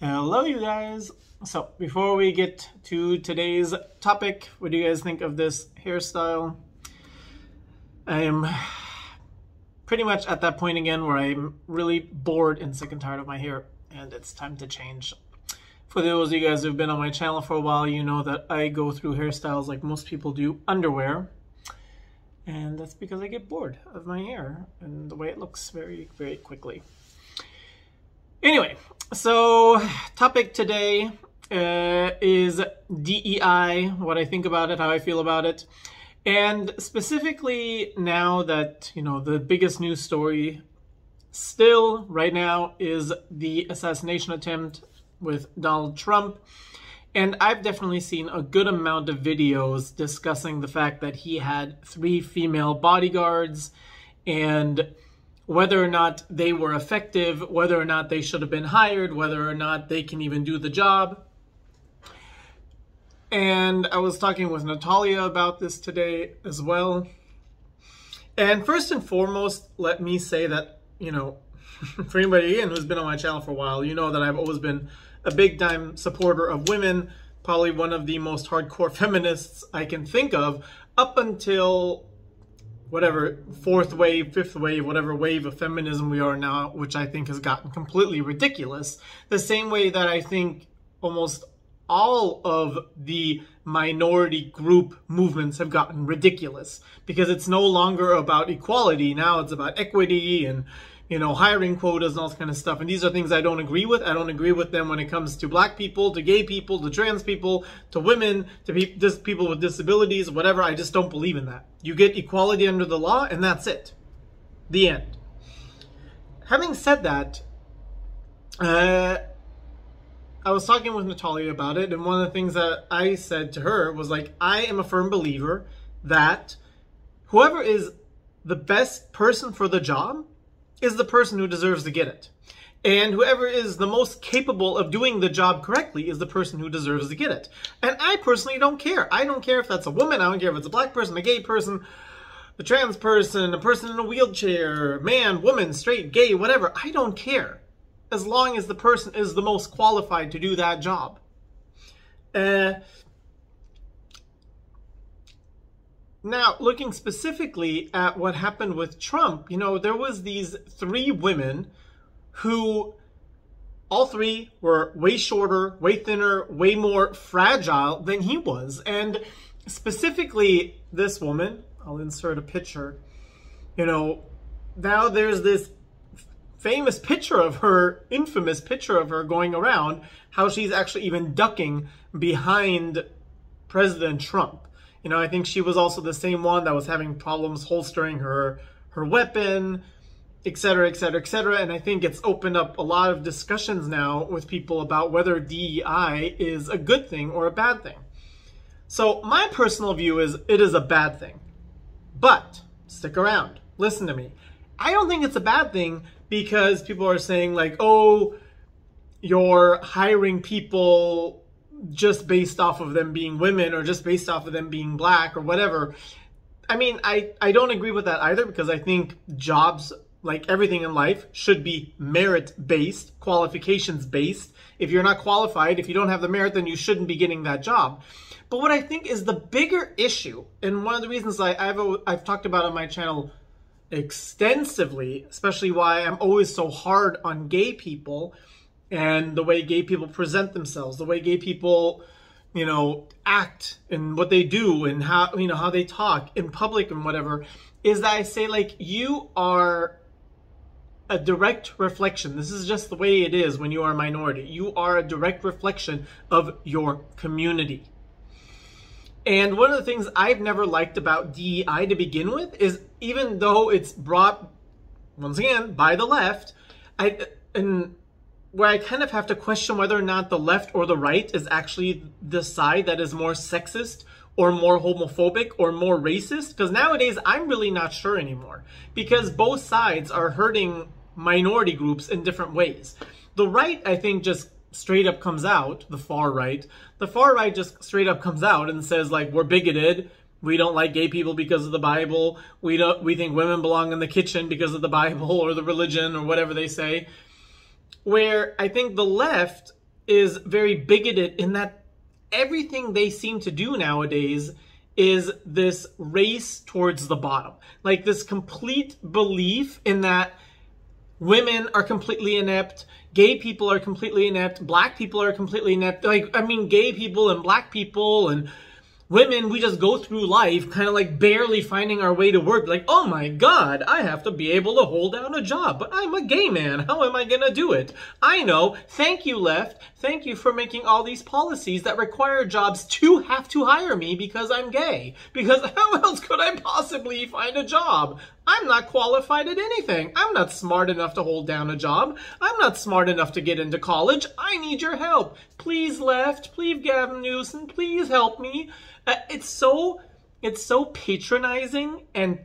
Hello, you guys. So before we get to today's topic, what do you guys think of this hairstyle? I am pretty much at that point again where I'm really bored and sick and tired of my hair, and it's time to change. For those of you guys who've been on my channel for a while, you know that I go through hairstyles like most people do, underwear. And that's because I get bored of my hair and the way it looks very, very quickly. Anyway, so topic today is DEI, what I think about it, how I feel about it. And specifically now that, the biggest news story still right now is the assassination attempt with Donald Trump. And I've definitely seen a good amount of videos discussing the fact that he had 3 female bodyguards and whether or not they were effective, whether or not they should have been hired, whether or not they can even do the job. And I was talking with Natalia about this today as well. And first and foremost, let me say that, for anybody again who's been on my channel for a while, you know that I've always been a big time supporter of women, probably one of the most hardcore feminists I can think of, up until whatever 4th wave, 5th wave, whatever wave of feminism we are now, which I think has gotten completely ridiculous. The same way that I think almost all of the minority group movements have gotten ridiculous, because it's no longer about equality. Now it's about equity and hiring quotas and all this kind of stuff. And these are things I don't agree with. I don't agree with them when it comes to black people, to gay people, to trans people, to women, to people with disabilities, whatever. I just don't believe in that. You get equality under the law and that's it. The end. Having said that, I was talking with Natalia about it, and one of the things that I said to her was like, I am a firm believer that whoever is the best person for the job is the person who deserves to get it. And whoever is the most capable of doing the job correctly is the person who deserves to get it. And I personally don't care. I don't care if that's a woman. I don't care if it's a black person, a gay person, a trans person, a person in a wheelchair, man, woman, straight, gay, whatever. I don't care, as long as the person is the most qualified to do that job. Now, looking specifically at what happened with Trump, there was these 3 women who, all 3 were way shorter, way thinner, way more fragile than he was. And specifically this woman, I'll insert a picture, now there's this famous picture of her, infamous picture of her going around, how she's actually even ducking behind President Trump. I think she was also the same one that was having problems holstering her weapon, etc., etc., etc. And I think it's opened up a lot of discussions now with people about whether DEI is a good thing or a bad thing. So my personal view is it is a bad thing. But stick around. Listen to me. I don't think it's a bad thing because people are saying like, oh, you're hiring people just based off of them being women or just based off of them being black or whatever. I mean, I don't agree with that either, because I think jobs, like everything in life, should be merit-based, qualifications-based. If you're not qualified, if you don't have the merit, then you shouldn't be getting that job. But what I think is the bigger issue, and one of the reasons I've talked about on my channel extensively, especially why I'm always so hard on gay people, and the way gay people present themselves, the way gay people, act and what they do and how they talk in public and whatever, is that I say, like, you are a direct reflection. This is just the way it is when you are a minority. You are a direct reflection of your community. And one of the things I've never liked about DEI to begin with is, even though it's brought, once again, by the left, where I kind of have to question whether or not the left or the right is actually the side that is more sexist or more homophobic or more racist. Because nowadays, I'm really not sure anymore, because both sides are hurting minority groups in different ways. The right, I think, just straight up comes out, the far right just straight up comes out and says, like, we're bigoted, we don't like gay people because of the Bible, we think women belong in the kitchen because of the Bible or the religion or whatever they say. Where I think the left is very bigoted in that everything they seem to do nowadays is this race towards the bottom. Like this complete belief in that women are completely inept, gay people are completely inept, black people are completely inept. Like, I mean, gay people and black people and women, we just go through life kind of like barely finding our way to work. Like, oh my God, I have to be able to hold down a job, but I'm a gay man. How am I going to do it? I know. Thank you, left. Thank you for making all these policies that require jobs to have to hire me because I'm gay. Because how else could I possibly find a job? I'm not qualified at anything. I'm not smart enough to hold down a job. I'm not smart enough to get into college. I need your help. Please, left. Please, Gavin Newsom. Please help me. It's so patronizing and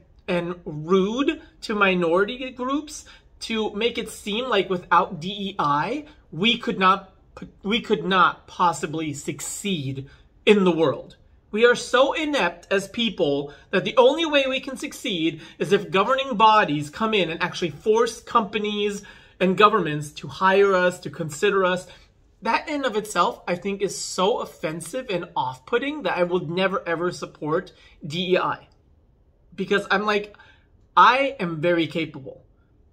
rude to minority groups to make it seem like without DEI, we could not possibly succeed in the world. We are so inept as people that the only way we can succeed is if governing bodies come in and actually force companies and governments to hire us, to consider us. That in of itself, I think, is so offensive and off-putting that I would never, ever support DEI. Because I'm like, I am very capable.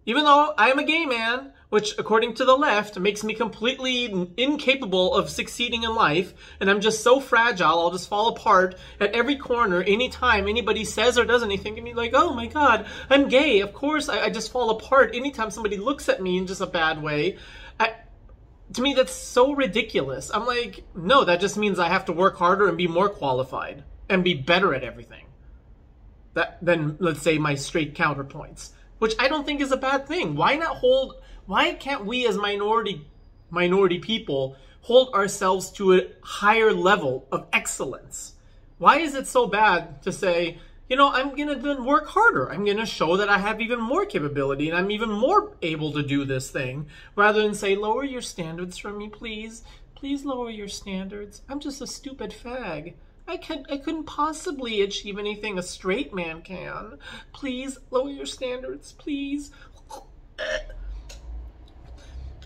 Even though I am a gay man, which according to the left makes me completely incapable of succeeding in life, and I'm just so fragile, I'll just fall apart at every corner anytime anybody says or does anything, and be like, oh my God, I'm gay. Of course, I just fall apart anytime somebody looks at me in just a bad way. To me, that's so ridiculous. I'm like, no, that just means I have to work harder and be more qualified and be better at everything than, let's say, my straight counterpoints, which I don't think is a bad thing. Why can't we as minority people hold ourselves to a higher level of excellence? Why is it so bad to say, you know, I'm going to then work harder. I'm going to show that I have even more capability and I'm even more able to do this thing, rather than say, lower your standards for me, please. Please lower your standards. I'm just a stupid fag. I couldn't possibly achieve anything a straight man can. Please lower your standards, please.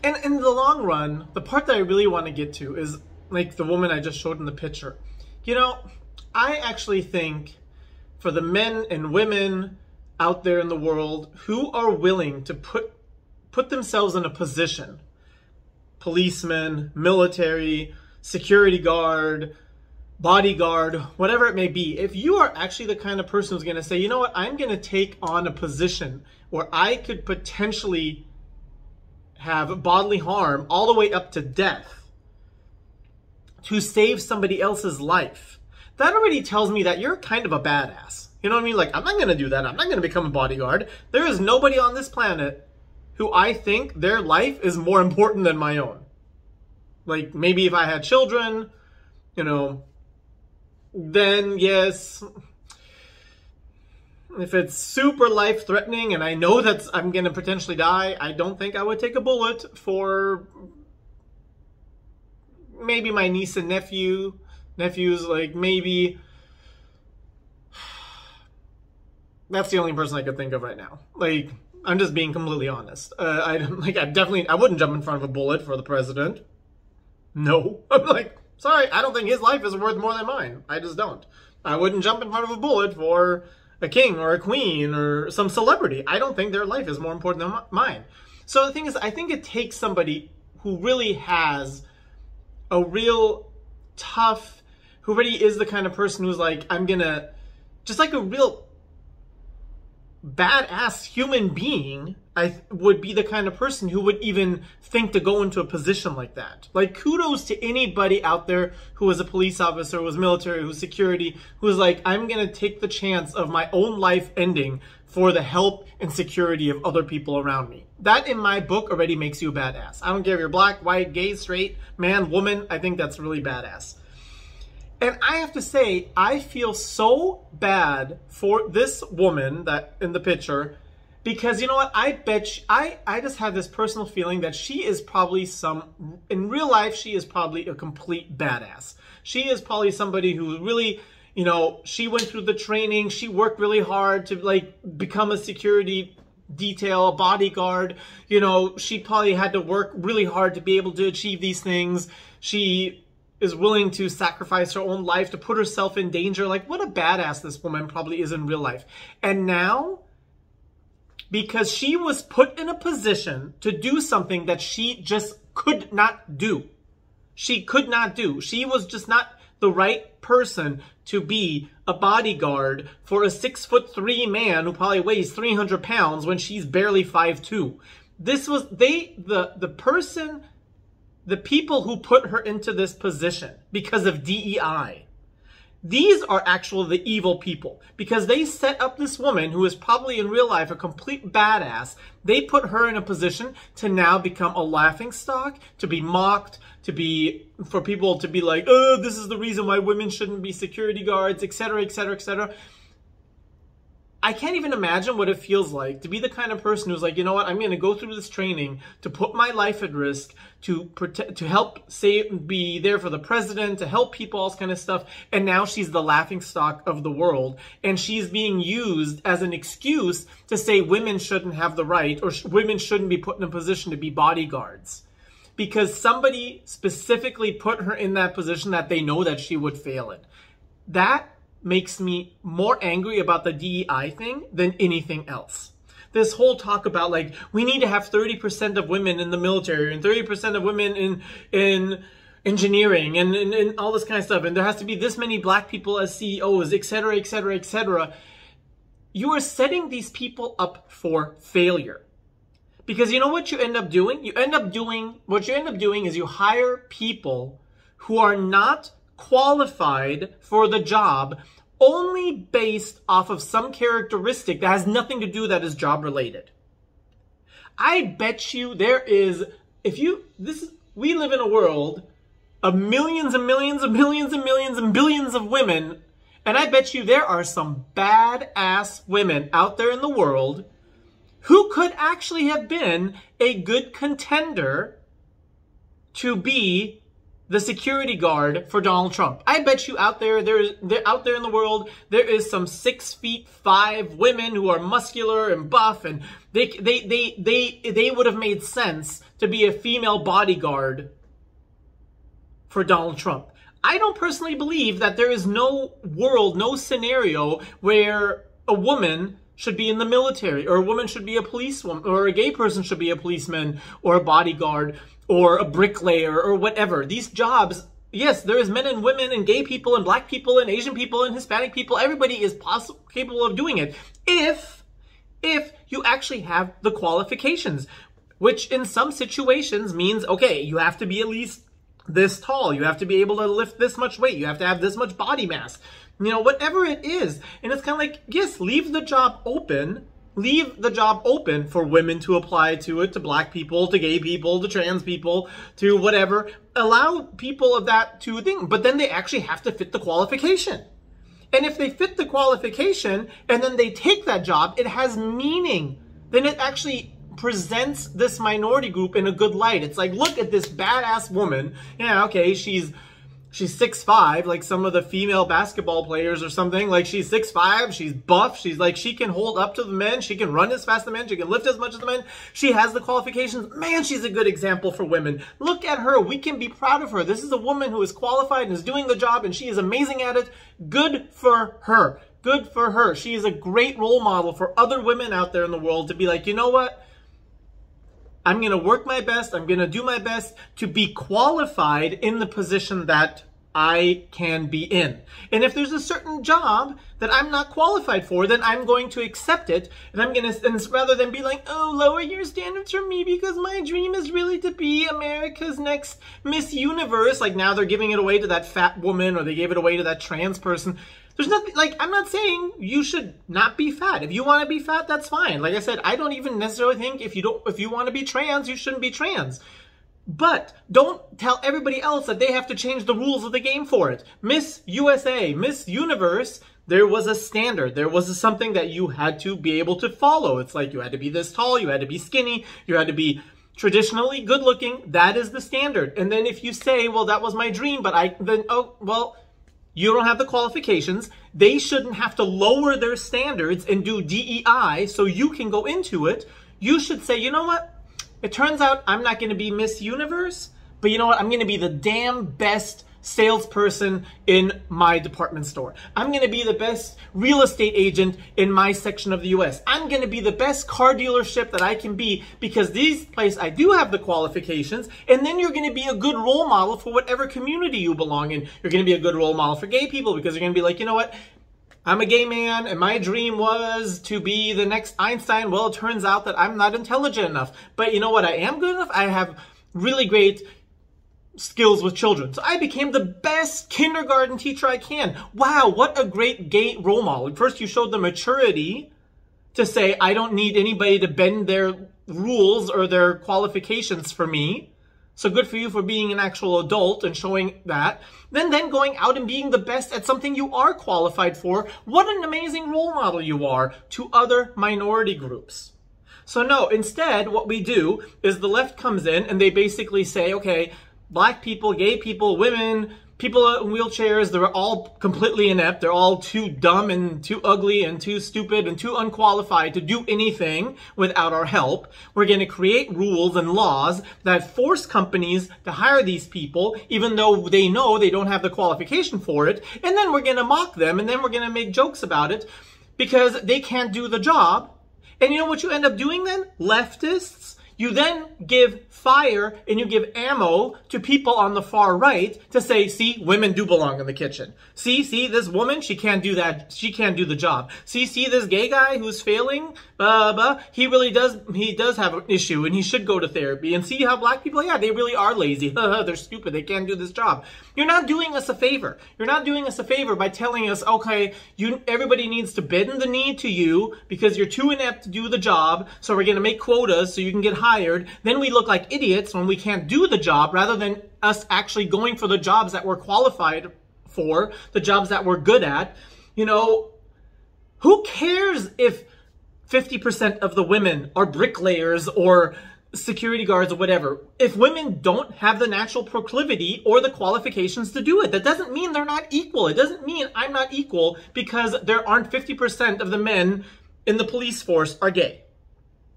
And in the long run, the part that I really want to get to is like the woman I just showed in the picture. You know, I actually think for the men and women out there in the world who are willing to put themselves in a position, policeman, military, security guard, bodyguard, whatever it may be, if you are actually the kind of person who's going to say, you know what, I'm going to take on a position where I could potentially have bodily harm all the way up to death to save somebody else's life, that already tells me that you're kind of a badass. You know what I mean? Like, I'm not going to do that. I'm not going to become a bodyguard. There is nobody on this planet who I think their life is more important than my own. Like, maybe if I had children, you know, then yes. If it's super life-threatening and I know that I'm going to potentially die, I don't think I would take a bullet for maybe my niece and nephews, like maybe. That's the only person I could think of right now. Like, I'm just being completely honest. I wouldn't jump in front of a bullet for the president. No. I'm like, sorry, I don't think his life is worth more than mine. I just don't. I wouldn't jump in front of a bullet for a king or a queen or some celebrity. I don't think their life is more important than mine. So the thing is, I think it takes somebody who really has a real tough, who really is the kind of person who's like, I'm gonna, just like a real badass human being, I would be the kind of person who would even think to go into a position like that. Like, kudos to anybody out there who is a police officer, who was military, who's security, who's like, I'm going to take the chance of my own life ending for the help and security of other people around me. That, in my book, already makes you a badass. I don't care if you're black, white, gay, straight, man, woman. I think that's really badass. And I have to say, I feel so bad for this woman that in the picture, because you know what? I bet I just have this personal feeling that she is probably in real life, she is probably a complete badass. She is probably somebody who really, you know, she went through the training, she worked really hard to like become a security detail, a bodyguard. You know, she probably had to work really hard to be able to achieve these things. She is willing to sacrifice her own life to put herself in danger. Like, what a badass this woman probably is in real life. And now, because she was put in a position to do something that she just could not do. She could not do. She was just not the right person to be a bodyguard for a 6'3" man who probably weighs 300 pounds when she's barely 5'2". This was, the people who put her into this position because of DEI. These are actually the evil people, because they set up this woman who is probably in real life a complete badass. They put her in a position to now become a laughingstock, to be mocked, for people to be like, oh, this is the reason why women shouldn't be security guards, etc., etc., etc. I can't even imagine what it feels like to be the kind of person who's like, you know what, I'm going to go through this training to put my life at risk, to protect, to help be there for the president, to help people, all this kind of stuff. And now she's the laughingstock of the world. And she's being used as an excuse to say women shouldn't have the right, or women shouldn't be put in a position to be bodyguards. Because somebody specifically put her in that position that they know that she would fail in. That makes me more angry about the DEI thing than anything else. This whole talk about, like, we need to have 30% of women in the military and 30% of women in engineering and all this kind of stuff. And there has to be this many black people as CEOs, etc., etc., etc. You are setting these people up for failure. Because you know what you end up doing? What you end up doing is you hire people who are not qualified for the job only based off of some characteristic that has nothing to do that is job related. I bet you there is, we live in a world of millions and millions and millions and millions and billions of women, and I bet you there are some badass women out there in the world who could actually have been a good contender to be the security guard for Donald Trump. I bet you out there, out there in the world, there is some 6'5" women who are muscular and buff, and they would have made sense to be a female bodyguard for Donald Trump. I don't personally believe that there is no world, no scenario where a woman should be in the military, or a woman should be a policewoman, or a gay person should be a policeman, or a bodyguard, or a bricklayer, or whatever. These jobs, yes, there is men and women and gay people and black people and Asian people and Hispanic people. Everybody is capable of doing it if you actually have the qualifications, which in some situations means, okay, you have to be at least this tall. You have to be able to lift this much weight. You have to have this much body mass. You know, whatever it is. And it's kind of like, yes, leave the job open. Leave the job open for women to apply to it, to black people, to gay people, to trans people, to whatever. Allow people of that to think, but then they actually have to fit the qualification. And if they fit the qualification and then they take that job, it has meaning. Then it actually presents this minority group in a good light. It's like, look at this badass woman. Yeah, okay, she's 6'5", like some of the female basketball players or something. Like, she's 6'5", she's buff, she's like, she can hold up to the men, she can run as fast as the men, she can lift as much as the men, she has the qualifications. Man, she's a good example for women. Look at her, we can be proud of her. This is a woman who is qualified and is doing the job, and she is amazing at it. Good for her. Good for her. She is a great role model for other women out there in the world to be like, you know what? I'm going to work my best. I'm going to do my best to be qualified in the position that I can be in. And if there's a certain job that I'm not qualified for, then I'm going to accept it. And I'm going to, and rather than be like, oh, lower your standards for me because my dream is really to be America's next Miss Universe. Like, now they're giving it away to that fat woman, or they gave it away to that trans person. There's nothing, like, I'm not saying you should not be fat. If you want to be fat, that's fine. Like I said, I don't even necessarily think if you want to be trans, you shouldn't be trans. But don't tell everybody else that they have to change the rules of the game for it. Miss USA, Miss Universe, there was a standard. There was something that you had to be able to follow. It's like, you had to be this tall, you had to be skinny, you had to be traditionally good looking. That is the standard. And then if you say, well, that was my dream, but oh, well, you don't have the qualifications. They shouldn't have to lower their standards and do DEI so you can go into it. You should say, you know what? It turns out I'm not going to be Miss Universe, but you know what? I'm going to be the damn best salesperson in my department store. I'm going to be the best real estate agent in my section of the US. I'm going to be the best car dealership that I can be because these places I do have the qualifications. And then you're going to be a good role model for whatever community you belong in. You're going to be a good role model for gay people because you're going to be like, you know what? I'm a gay man and my dream was to be the next Einstein. Well, it turns out that I'm not intelligent enough. But you know what? I am good enough. I have really great skills with children. So I became the best kindergarten teacher I can. Wow, what a great gay role model. First, you showed the maturity to say, I don't need anybody to bend their rules or their qualifications for me. So good for you for being an actual adult and showing that. Then going out and being the best at something you are qualified for. What an amazing role model you are to other minority groups. So no, instead, what we do is the left comes in and they basically say, okay, Black people, gay people, women, people in wheelchairs, they're all completely inept. They're all too dumb and too ugly and too stupid and too unqualified to do anything without our help. We're going to create rules and laws that force companies to hire these people, even though they know they don't have the qualification for it. And then we're going to mock them and then we're going to make jokes about it because they can't do the job. And you know what you end up doing then? Leftists. You then give fire and you give ammo to people on the far right to say, see, women do belong in the kitchen. See, this woman, she can't do that. She can't do the job. See, this gay guy who's failing, he does have an issue and he should go to therapy. And see how Black people, yeah, they really are lazy. They're stupid. They can't do this job. You're not doing us a favor. You're not doing us a favor by telling us, okay, everybody needs to bend the knee to you because you're too inept to do the job. So we're going to make quotas so you can get hired. Then we look like idiots when we can't do the job rather than us actually going for the jobs that we're qualified for, the jobs that we're good at. You know, who cares if 50% of the women are bricklayers or security guards or whatever? If women don't have the natural proclivity or the qualifications to do it, that doesn't mean they're not equal. It doesn't mean I'm not equal because there aren't 50% of the men in the police force are gay.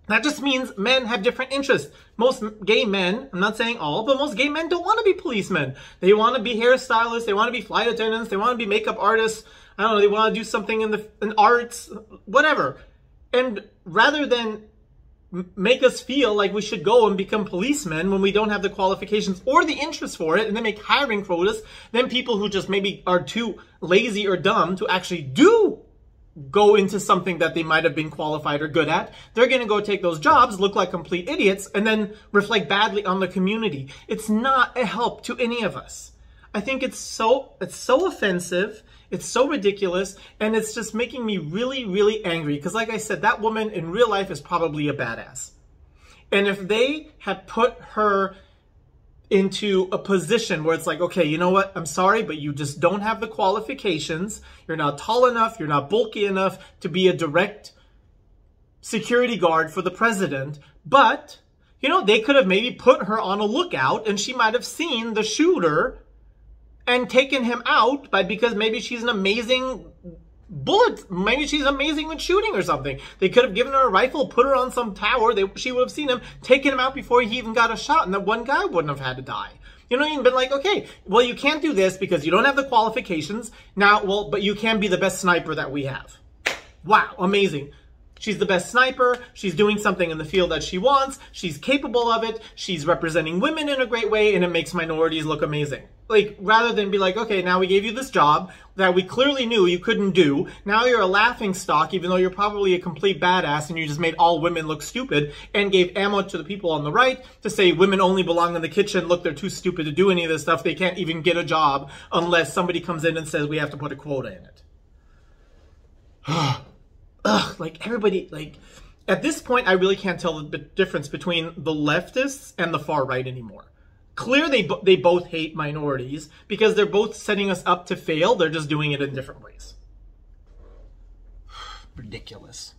That just means men have different interests. Most gay men, I'm not saying all, but most gay men don't want to be policemen. They want to be hairstylists. They want to be flight attendants. They want to be makeup artists. I don't know. They want to do something in arts, whatever. And rather than make us feel like we should go and become policemen when we don't have the qualifications or the interest for it, and then make hiring quotas, then people who just maybe are too lazy or dumb to actually do go into something that they might have been qualified or good at, they're going to go take those jobs, look like complete idiots, and then reflect badly on the community. It's not a help to any of us. I think it's so offensive, it's so ridiculous, and it's just making me really, really angry. Because like I said, that woman in real life is probably a badass. And if they had put her into a position where it's like, okay, you know what? I'm sorry, but you just don't have the qualifications. You're not tall enough. You're not bulky enough to be a direct security guard for the president. But, you know, they could have maybe put her on a lookout and she might have seen the shooter and taken him out because maybe she's an amazing maybe she's amazing with shooting or something. They could have given her a rifle, put her on some tower, she would have seen him, taken him out before he even got a shot, and that one guy wouldn't have had to die. You know what I mean? Been like, okay, well, you can't do this because you don't have the qualifications. Now, well, but you can be the best sniper that we have. Wow, amazing. She's the best sniper. She's doing something in the field that she wants. She's capable of it. She's representing women in a great way, and it makes minorities look amazing. Like, rather than be like, okay, now we gave you this job that we clearly knew you couldn't do. Now you're a laughing stock, even though you're probably a complete badass and you just made all women look stupid and gave ammo to the people on the right to say women only belong in the kitchen. Look, they're too stupid to do any of this stuff. They can't even get a job unless somebody comes in and says we have to put a quota in it. Ugh, like everybody, like at this point, I really can't tell the difference between the leftists and the far right anymore. Clearly, they both hate minorities because they're both setting us up to fail. They're just doing it in different ways. Ridiculous.